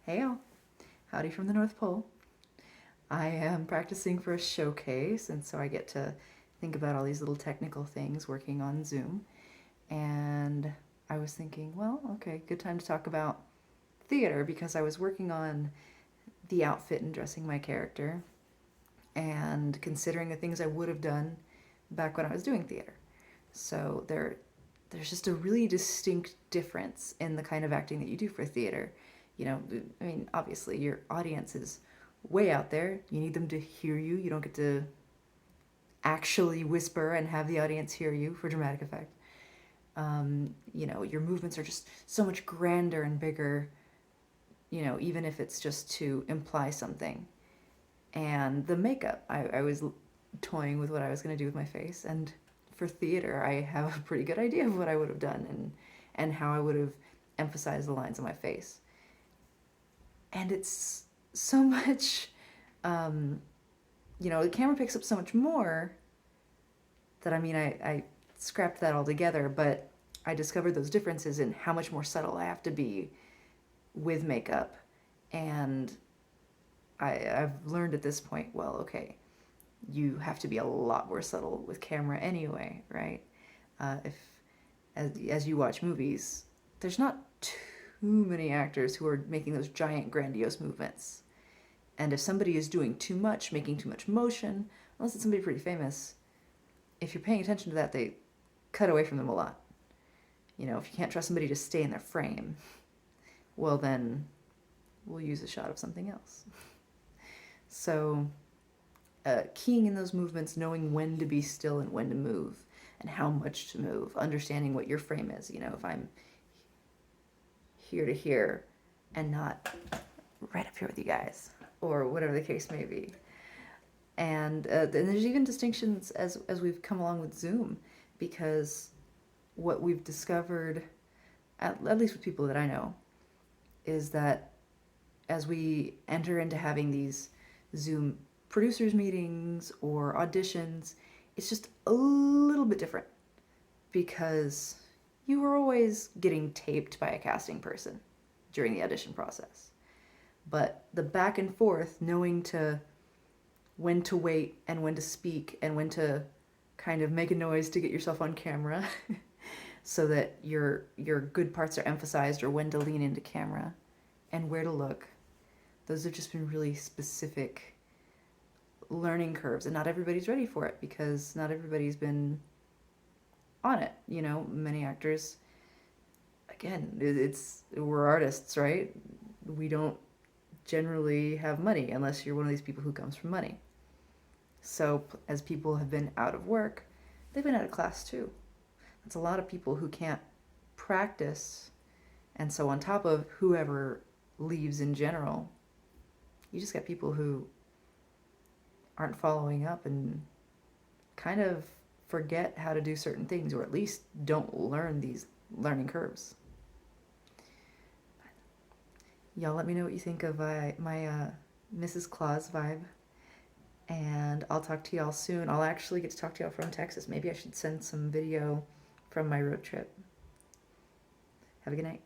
Hey all, howdy from the North Pole. I am practicing for a showcase, and so I get to think about all these little technical things working on Zoom. And I was thinking, well, okay, good time to talk about theater because I was working on the outfit and dressing my character and considering the things I would have done back when I was doing theater. So there's just a really distinct difference in the kind of acting that you do for theater. You know, I mean, obviously your audience is way out there. You need them to hear you. You don't get to actually whisper and have the audience hear you for dramatic effect. You know, your movements are just so much grander and bigger, you know, even if it's just to imply something. And the makeup, I was toying with what I was going to do with my face. And for theater, I have a pretty good idea of what I would have done and how I would have emphasized the lines on my face. And it's so much, you know, the camera picks up so much more that, I mean, I scrapped that all together, but I discovered those differences in how much more subtle I have to be with makeup. And I've learned at this point, well, okay, you have to be a lot more subtle with camera anyway, right? If as you watch movies, there's not too many actors who are making those giant, grandiose movements. And if somebody is doing too much, making too much motion, unless it's somebody pretty famous, if you're paying attention to that, they cut away from them a lot. You know, if you can't trust somebody to stay in their frame, well then we'll use a shot of something else. So keying in those movements, knowing when to be still and when to move, and how much to move, understanding what your frame is. You know, if I'm here to here and not right up here with you guys, or whatever the case may be. And there's even distinctions as we've come along with Zoom, because what we've discovered, at least with people that I know, is that as we enter into having these Zoom producers meetings or auditions, it's just a little bit different because you were always getting taped by a casting person during the audition process. But the back and forth, knowing when to wait and when to speak and when to kind of make a noise to get yourself on camera so that your good parts are emphasized, or when to lean into camera and where to look. Those have just been really specific learning curves, and not everybody's ready for it because not everybody's been on it. You know, many actors, again, we're artists, right? We don't generally have money unless you're one of these people who comes from money. So as people have been out of work, they've been out of class too. That's a lot of people who can't practice. And so on top of whoever leaves in general, you just got people who aren't following up and kind of forget how to do certain things, or at least don't learn these learning curves. Y'all let me know what you think of my Mrs. Claus vibe, and I'll talk to y'all soon. I'll actually get to talk to y'all from Texas. Maybe I should send some video from my road trip. Have a good night.